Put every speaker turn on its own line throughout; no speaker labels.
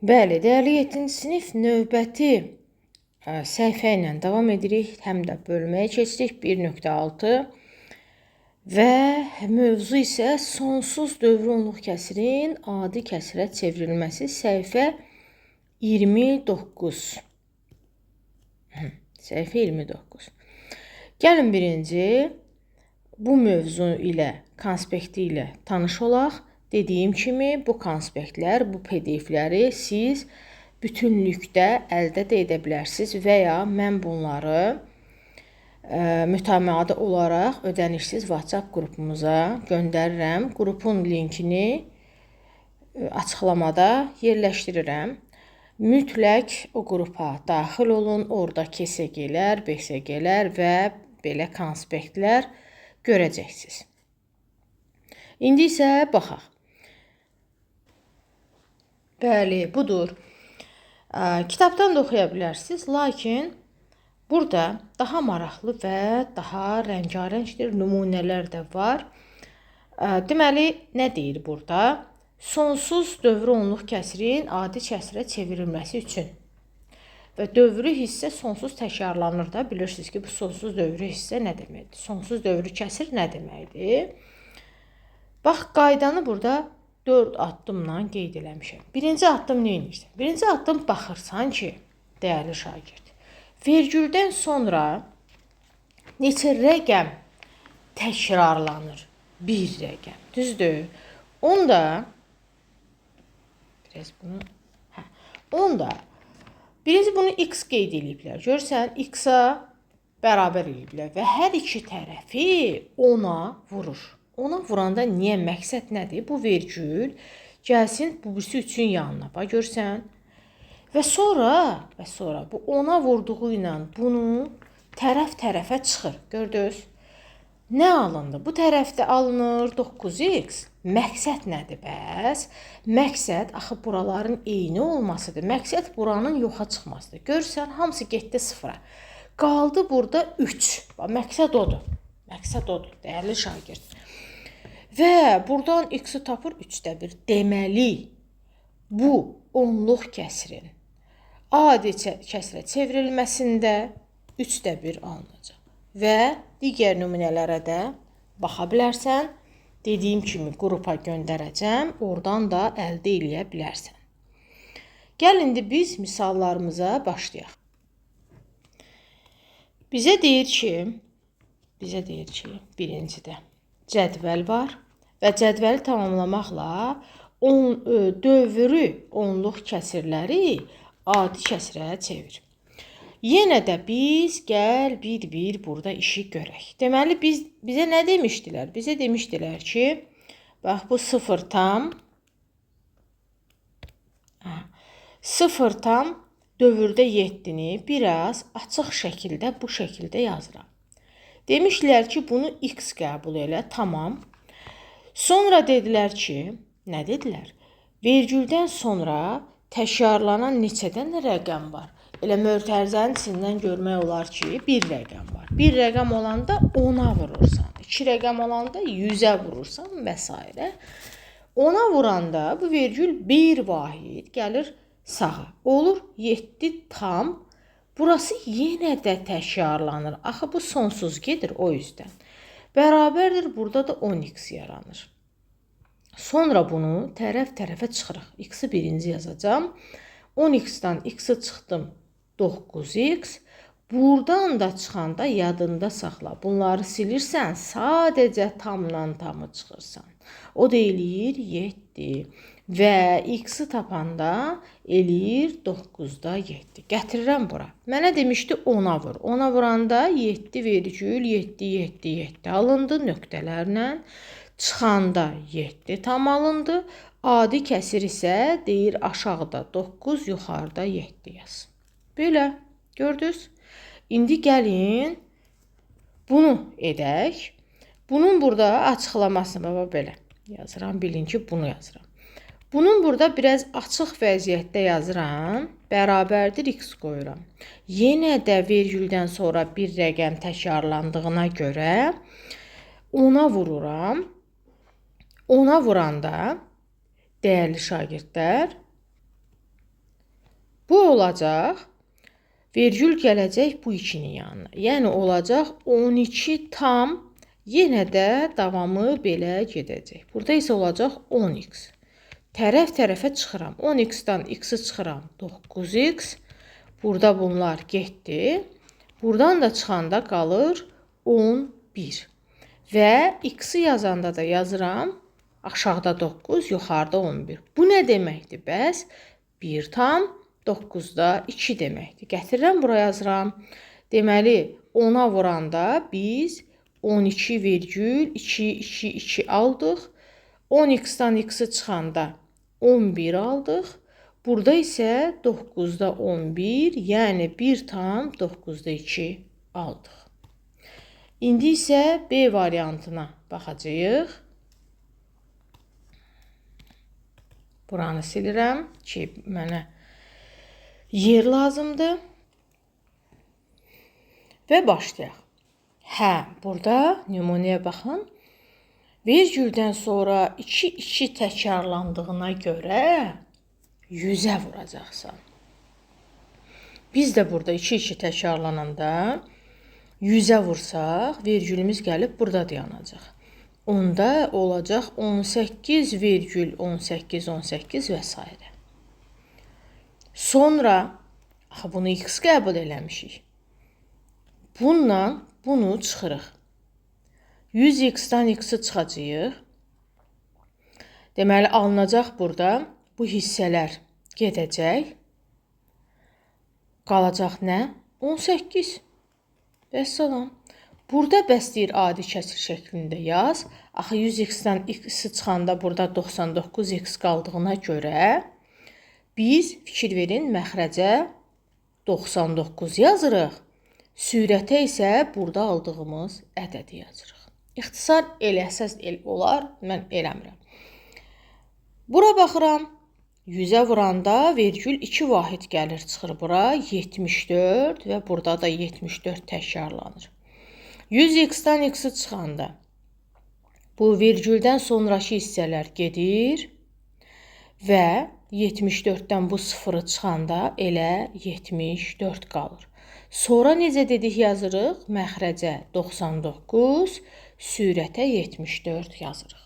Bəli, dəyərli 7-ci sinif növbəti səhifə ilə davam edirik. Həm də bölməyə keçdik 1.6 və mövzu isə sonsuz dövrü kəsirin adi kəsirə çevrilməsi səhifə 29. Səhifə 29. Gəlin birinci bu mövzu ilə, konspekti ilə tanış olaq. Dediyim kimi bu konspektlər, bu PDF-ləri siz bütünlükdə əldə edə bilərsiniz və ya mən bunları mütəmadi olaraq ödənişsiz WhatsApp qrupumuza göndərirəm. Qrupun linkini açıqlamada yerləşdirirəm. Mütləq o qrupa daxil olun. Orada KSG-lər, BSG-lər və belə konspektlər görəcəksiniz. İndi isə baxaq. Bəli, budur. Kitabdan da oxuya bilərsiniz, lakin burada daha maraqlı və daha rəngarəngdir nümunələr də var. Deməli, nə deyir burada? Sonsuz dövrü onluq kəsirin adi kəsirə çevrilməsi üçün. Və dövrü hissə sonsuz təkrarlanır da. Bilirsiniz ki, bu sonsuz dövrü hissə nə deməkdir? Sonsuz dövrü kəsir nə deməkdir? Bax, qaydanı burada 4 addımla qeyd eləmişəm. Birinci addım nə edirsən? Birinci addım baxırsan ki, dəyərli şagird, vergüldən sonra neçə rəqəm təkrarlanır? Bir rəqəm, düzdür? Onda birinci bunu x qeyd ediblər. Görürsən, x-a bərabər ediblər və hər iki tərəfi 10-a vurur. Ona vuranda niyə? Məqsəd nədir? Bu vergül gəlsin bu birisi üçün yanına. Bax, görsən. Və sonra bu 10-a vurduğu ilə bunu tərəf-tərəfə çıxır. Gördünüz? Nə alındı? Bu tərəfdə alınır 9x. Məqsəd nədir bəs? Məqsəd axı buraların eyni olmasıdır. Məqsəd buranın yoxa çıxmasıdır. Görürsən, hamısı getdi sıfıra. Qaldı burada 3. Bax, məqsəd odur. Məqsəd odur, dəyərli şagird. Və buradan x-i tapır 3/1. Deməli, bu onluq kəsirin adi kəsirə çevrilməsində 3/1 alınacaq. Və digər nümunələrə də baxa bilərsən. Dediyim kimi qrupa göndərəcəm. Oradan da əldə eləyə bilərsən. Gəl indi biz misallarımıza başlayaq. Bizə deyir ki, birincidə cədvəl var. Və cədvəli tamamlamaqla dövrü onluq kəsirləri adi kəsirə çevir. Yenə də biz gəl bir burada işi görək. Deməli, bizə nə demişdilər? Bizə demişdilər ki, bax bu 0 tam dövrdə 7-ni biraz açıq şəkildə bu şəkildə yazıram. Demişlər ki, bunu x qəbul elə, tamam. Sonra dedilər ki, nə dedilər? Vergüldən sonra təkrarlanan neçədən rəqəm var? Elə mötərizənin içindən görmək olar ki, bir rəqəm var. Bir rəqəm olanda 10-a vurursan, 2 rəqəm olanda 100-ə vurursan və s. 10-a vuranda bu vergül bir vahid gəlir sağa. Olur 7 tam. Burası yenə də təkrarlanır. Axı bu sonsuz gedir o yüzdən. Bərabərdir, burada da 10x yaranır. Sonra bunu tərəf-tərəfə çıxırıq. X-i birinci yazacağım. 10x-dan x-i çıxdım 9x. Buradan da çıxanda yadında saxla. Bunları silirsən, sadəcə tamla tamı çıxırsan. O da eləyir 7. Və x-i tapanda eləyir 9-da 7. Gətirirəm bura. Mənə demişdi 10-a vur. 10-a vuranda 7,7 alındı nöqtələrlə. Çıxanda 7 tam alındı. Adi kəsir isə deyir aşağıda 9, yuxarıda 7 yaz. Belə, gördünüz? İndi gəlin bunu edək. Bunun burada açıqlamasını belə yazıram. Bilin ki, bunu yazıram. Bunun burada biraz açıq vəziyyətdə yazıram. Bərabərdir x qoyuram. Yenə də vergüldən sonra bir rəqəm təkrarlandığına görə 10-a vururam. 10-a vuranda dəyərli şagirdlər Bu olacaq. Vergül gələcək bu 2-nin yanına. Yəni olacaq 12 tam, yenə də davamı belə gedəcək. Burada isə olacaq 10x. Tərəf-tərəfə çıxıram. 10x-dan x-i çıxıram 9x. Burada bunlar getdi. Buradan da çıxanda qalır 11. Və x-i yazanda da yazıram. Aşağıda 9, yuxarıda 11. Bu nə deməkdir bəs? 1 tam 9-da 2 deməkdir. Gətirirəm, buraya yazıram. Deməli, 10-a vuranda biz 12,222 aldıq. 10x-dan x-i çıxanda 11 aldıq. Burada isə 9-da 11, yəni 1 tam 9-da 2 aldıq. İndi isə B variantına baxacağıq. Buranı silirəm ki, mənə yer lazımdır. Və başlayaq. Hə, burada nümunəyə baxın. Vergüldən sonra 2 təkrarlandığına görə 100-ə vuracaqsan. Biz də burada 2 təkrarlananda 100-ə vursaq, vergülümüz gəlib burada dayanacaq. Onda olacaq 18,18 və s. Sonra, bunu x qəbul eləmişik. Bununla bunu çıxırıq. 100x-dan x-i çıxacaq. Deməli, alınacaq burada bu hissələr gedəcək. Qalacaq nə? 18. Vəssalam. Burada bəs deyir adi kəsir şəklində yaz. Axı 100x-dan x-i çıxanda burada 99x qaldığına görə biz fikir verin məxrəcə 99 yazırıq. Sürətə isə burada aldığımız ədədi yazırıq. İxtisar eləsəz olar, mən eləmirəm. Bura baxıram. 100-ə vuranda vergül 2 vahid gəlir, çıxır bura 74 və burada da 74 təkrarlanır. 100x-dan x-i çıxanda bu vergüldən sonraki hissələr gedir və 74-dən bu 0-ı çıxanda elə 74 qalır. Sonra necə dedik yazırıq? Məxrəcə 99, sürətə 74 yazırıq.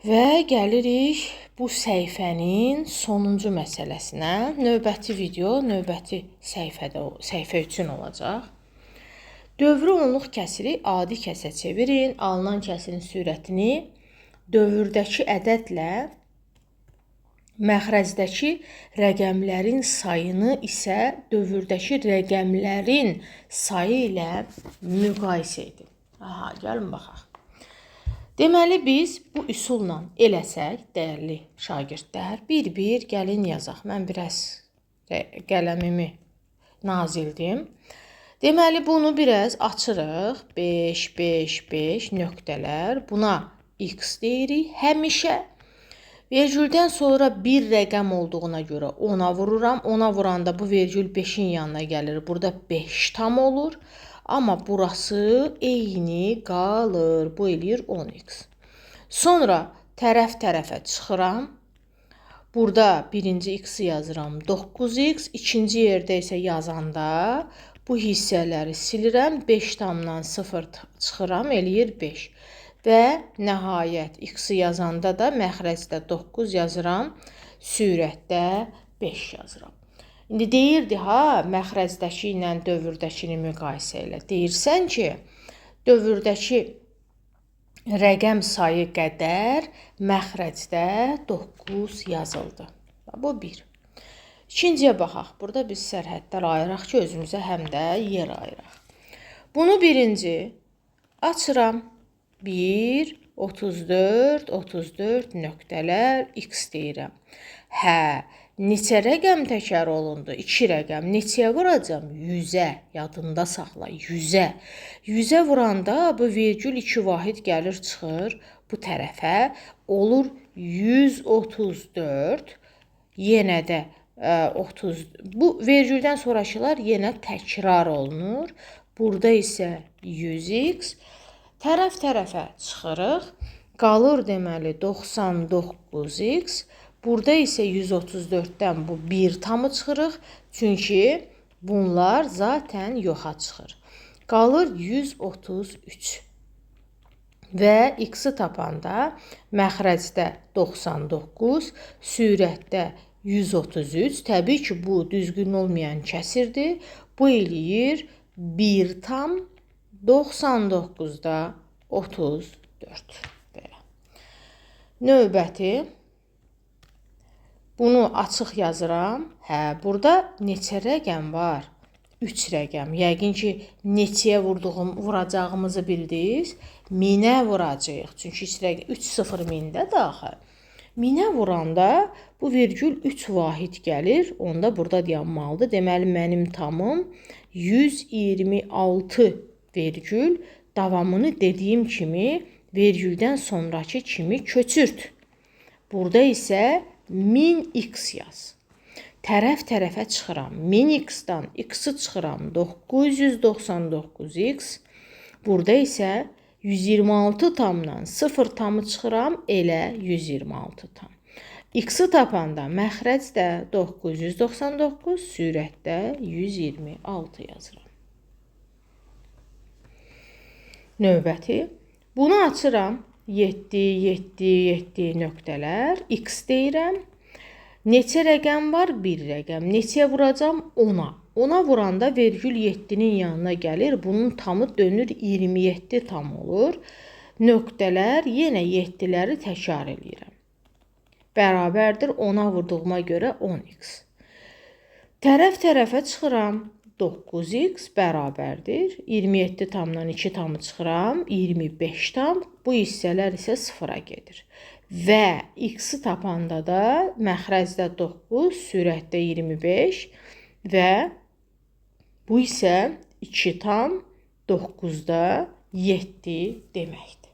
Və gəlirik bu səhifənin sonuncu məsələsinə. Növbəti video, növbəti səhifə üçün olacaq. Dövrü onluq kəsiri adi kəsə çevirin. Alınan kəsirin sürətini dövrdəki ədədlə məxrəcdəki rəqəmlərin sayını isə dövrdəki rəqəmlərin sayı ilə müqayisə edin. Aha, gəlin baxaq. Deməli, biz bu üsulla eləsək, dəyərli şagirdlər, bir-bir gəlin yazaq. Mən biraz qələmimi nazildim. Deməli, bunu biraz açırıq. 5, 5, 5 nöqtələr. Buna x deyirik. Həmişə vergüldən sonra bir rəqəm olduğuna görə 10-a vururam. 10-a vuranda bu vergül 5-in yanına gəlir. Burada 5 tam olur. Amma burası eyni qalır. Bu eləyir 10x. Sonra tərəf-tərəfə çıxıram. Burada birinci x-i yazıram 9x. İkinci yerdə isə yazanda bu hissələri silirəm. 5 tamdan 0 çıxıram, eləyir 5. Və nəhayət x-i yazanda da məxrəcdə 9 yazıram. Sürətdə 5 yazıram. İndi deyirdi, məxrəcdəki ilə dövrdəkini müqayisə elə. Deyirsən ki, dövrdəki rəqəm sayı qədər məxrəcdə 9 yazıldı. Bu 1. İkinciyə baxaq. Burada biz sərhədlər ayıraq ki, özümüzə həm də yer ayıraq. Bunu birinci açıram. 1, 34, 34 nöqtələr x deyirəm. Hə, neçə rəqəm təkrar olundu? 2 rəqəm. Neçəyə vuracam? 100-ə. Yadında saxla, 100-ə. 100-ə vuranda bu vergül 2 vahid gəlir, çıxır bu tərəfə. Olur 134. Yenə də 30. Bu vergüldən sonrakılar yenə təkrar olunur. Burada isə 100x. Tərəf-tərəfə çıxırıq. Qalır deməli 99x. Burada isə 134-dən bu 1 tamı çıxırıq. Çünki bunlar zaten yoxa çıxır. Qalır 133. Və x-i tapanda məxrəcdə 99, sürətdə 133. Təbii ki, bu düzgün olmayan kəsirdir. Bu eləyir 1 tam 99-da 34. Belə. Növbəti. Bunu açıq yazıram. Burada neçə rəqəm var? 3 rəqəm. Yəqin ki, neçəyə vuracağımızı bildiniz. 1000-ə vuracağıq. Çünki 3 0 1000-də daxil. 1000-ə vuranda bu virgül 3 vahid gəlir. Onda burada dayanmalıdır. Deməli, mənim tamım 126 virgül. Davamını dediyim kimi virgüldən sonraki kimi köçürt. Burada isə 1000x yaz. Tərəf-tərəfə çıxıram. 1000x-dan x-i çıxıram 999x. Burada isə 126 tamdan 0 tamı çıxıram elə 126 tam. X-i tapanda məxrəcdə 999, sürətdə 126 yazıram. Növbəti. Bunu açıram. 7, 7, 7 nöqtələr. X deyirəm. Neçə rəqəm var? 1 rəqəm. Neçəyə vuracam? 10-a. 10-a vuranda vergül 7-nin yanına gəlir. Bunun tamı dönür 27 tam olur. Nöqtələr yenə 7-ləri təkrar eləyirəm. Bərabərdir 10-a vurduğuma görə 10x. Tərəf-tərəfə çıxıram. 9x bərabərdir. 27 tamdan 2 tamı çıxıram. 25 tam. Bu hissələr isə 0-a gedir. Və x-i tapanda da məxrəcdə 9, sürətdə 25 və bu isə 2 tam 9-da 7 deməkdir.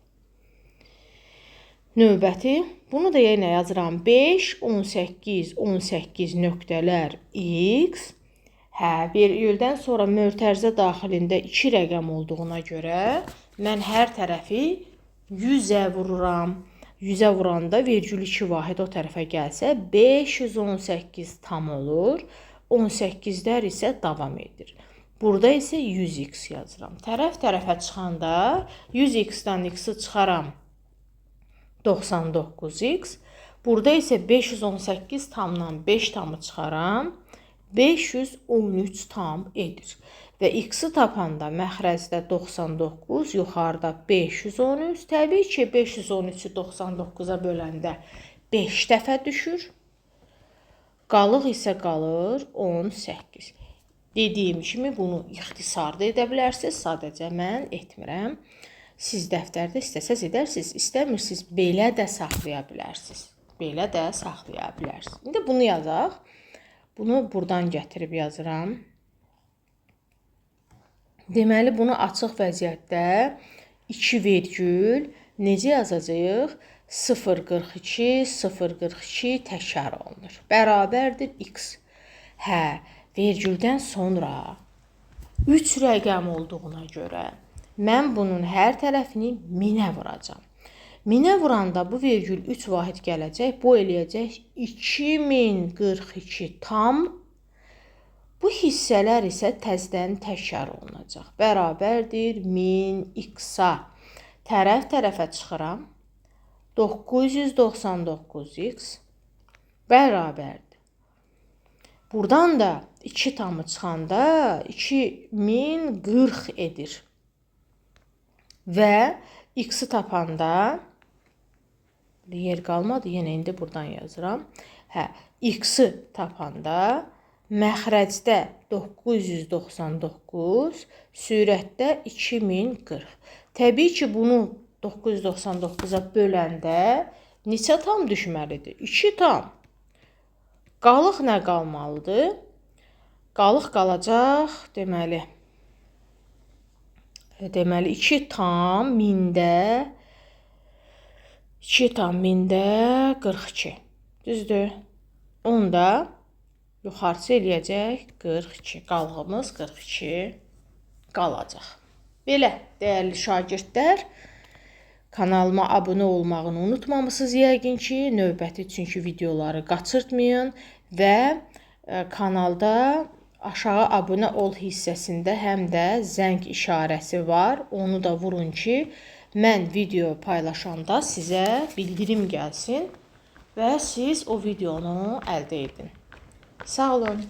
Növbəti, bunu da yenə yazıram. 5, 18, 18 nöqtələr x. Virgüldən sonra mötərizə daxilində 2 rəqəm olduğuna görə mən hər tərəfi 100-ə vururam. 100-ə vuranda virgül 2 vahid o tərəfə gəlsə 518 tam olur. 18-lər isə davam edir. Burada isə 100x yazıram. Tərəf-tərəfə çıxanda 100x-dan x-i çıxaram 99x. Burada isə 518 tamdan 5 tamı çıxaram. 513 tam edir. Və x-i tapanda məxrəcdə 99, yuxarıda 513. Təbii ki, 513-ü 99-a böləndə 5 dəfə düşür. Qalıq isə qalır 18. Dediyim kimi bunu ixtisar da edə bilərsiniz. Sadəcə mən etmirəm. Siz dəftərdə istəsəz edərsiniz. İstəmirsiniz, belə də saxlaya bilərsiniz. Belə də saxlaya bilərsiniz. İndi bunu yazaq. Bunu buradan gətirib yazıram. Deməli, bunu açıq vəziyyətdə 2 virgül necə yazacağıq? 0,42, 0,42 təkrar olunur. Bərabərdir x. Virgüldən sonra 3 rəqəm olduğuna görə mən bunun hər tərəfini 1000-ə vuracam. 1000-ə vuranda bu virgül 3 vahid gələcək. Bu eləyəcək 2042 tam. Bu hissələr isə təzədən təkrar olunacaq. Bərabərdir 1000x-a. Tərəf-tərəfə çıxıram. 999x bərabərdir. Buradan da 2 tamı çıxanda 2040 edir. Və x-i tapanda yer qalmadı. Yenə indi buradan yazıram. X-i tapanda məxrəcdə 999, sürətdə 2040. Təbii ki, bunu 999-a böləndə neçə tam düşməlidir? 2 tam. Qalıq nə qalmalıdır? Qalıq qalacaq, deməli 2 tam 1000-də 2 tam 1000-də 42. Düzdür? Onda yuxarısı eləyəcək 42. Qalığımız 42 qalacaq. Belə, dəyərli şagirdlər, Kanalıma abunə olmağını unutmamısınız yəqin ki, növbəti çünki videoları qaçırtmayın və kanalda aşağı abunə ol hissəsində həm də zəng işarəsi var. Onu da vurun ki, mən video paylaşanda sizə bildirim gəlsin və siz o videonu əldə edin. Sağ olun.